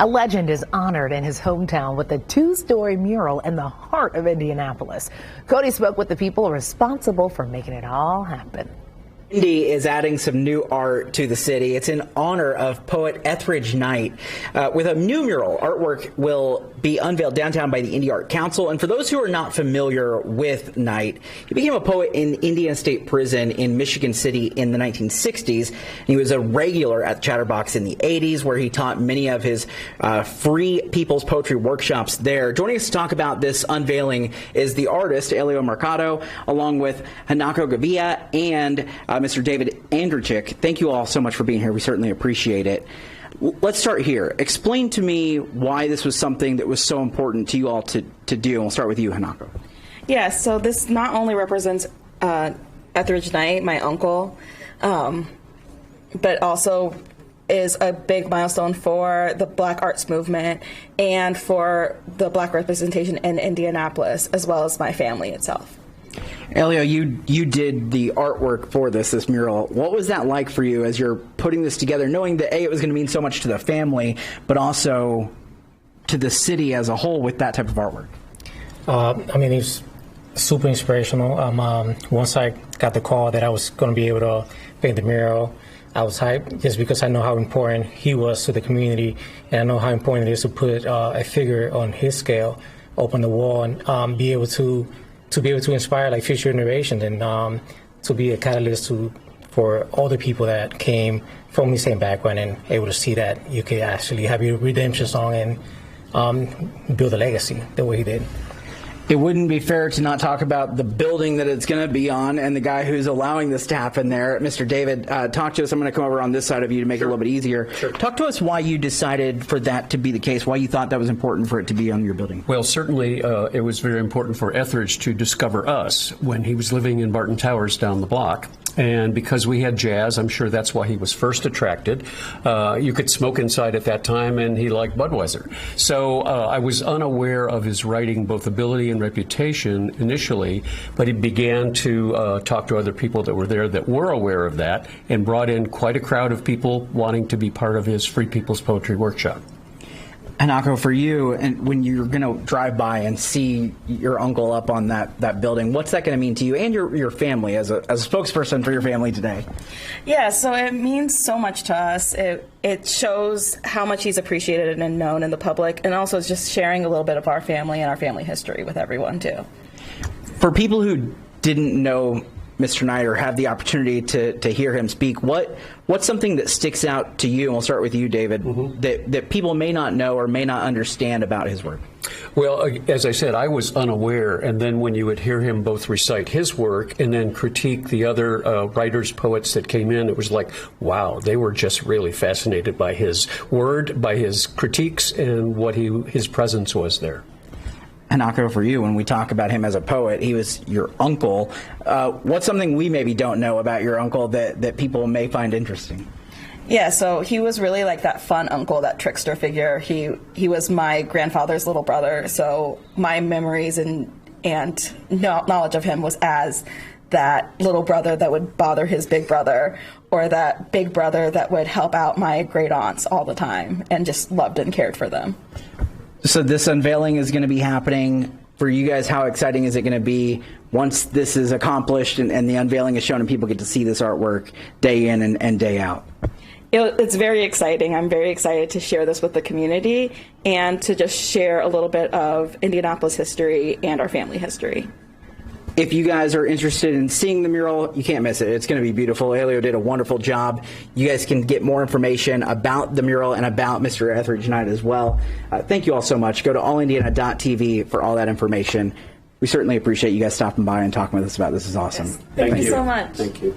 A legend is honored in his hometown with a two-story mural in the heart of Indianapolis. Cody spoke with the people responsible for making it all happen. Indy is adding some new art to the city. It's in honor of poet Ethridge Knight. With a new mural, artwork will be unveiled downtown by the Indy Art Council. And for those who are not familiar with Knight, he became a poet in Indiana State Prison in Michigan City in the 1960s. He was a regular at Chatterbox in the 80s, where he taught many of his free people's poetry workshops there. Joining us to talk about this unveiling is the artist, Elio Mercado, along with Hanako Gavia and Mr. David Andrechik. Thank you all so much for being here. We certainly appreciate it. Let's start here. Explain to me why this was something that was so important to you all to do. And we'll start with you, Hanako. Yeah, so this not only represents Ethridge Knight, my uncle, but also is a big milestone for the Black arts movement and for the Black representation in Indianapolis, as well as my family itself. Elio, you did the artwork for this mural. What was that like for you as you're putting this together, knowing that A, it was going to mean so much to the family, but also to the city as a whole with that type of artwork? I mean, it's super inspirational. Once I got the call that I was going to be able to paint the mural, I was hyped just because I know how important he was to the community, and I know how important it is to put a figure on his scale, open the wall, and be able to inspire like future generations, and to be a catalyst for all the people that came from the same background and able to see that you could actually have your redemption song and build a legacy the way he did. It wouldn't be fair to not talk about the building that it's going to be on and the guy who's allowing this to happen there. Mr. David, talk to us. I'm going to come over on this side of you to make it a little bit easier. Sure. Talk to us why you decided for that to be the case, why you thought that was important for it to be on your building. Well, certainly it was very important for Ethridge to discover us when he was living in Barton Towers down the block. And because we had jazz, I'm sure that's why he was first attracted. You could smoke inside at that time, and he liked Budweiser. So I was unaware of his writing, both ability and reputation initially, but he began to talk to other people that were there that were aware of that, and brought in quite a crowd of people wanting to be part of his Free People's Poetry Workshop. Hanako, for you, and when you're going to drive by and see your uncle up on that building, what's that going to mean to you and your family as a spokesperson for your family today? Yeah, so it means so much to us. It shows how much he's appreciated and known in the public, and also just sharing a little bit of our family and our family history with everyone, too. For people who didn't know Mr. Knight or have the opportunity to hear him speak, what's something that sticks out to you, and we'll start with you, David, that people may not know or may not understand about his work? Well, as I said, I was unaware, and then when you would hear him both recite his work and then critique the other writers, poets that came in, it was like, wow, they were just really fascinated by his word, by his critiques, and what his presence was there. Hanako, for you, when we talk about him as a poet, he was your uncle. What's something we maybe don't know about your uncle that people may find interesting? Yeah, so he was really like that fun uncle, that trickster figure. He was my grandfather's little brother, so my memories and knowledge of him was as that little brother that would bother his big brother, or that big brother that would help out my great aunts all the time and just loved and cared for them. So this unveiling is going to be happening for you guys. How exciting is it going to be once this is accomplished and the unveiling is shown and people get to see this artwork day in and day out? It's very exciting. I'm very excited to share this with the community and to just share a little bit of Indianapolis history and our family history. If you guys are interested in seeing the mural, you can't miss it. It's going to be beautiful. Elio did a wonderful job. You guys can get more information about the mural and about Mr. Ethridge Knight as well. Thank you all so much. Go to allindiana.tv for all that information. We certainly appreciate you guys stopping by and talking with us about this. Is awesome. Yes. Thank you so much. Thank you.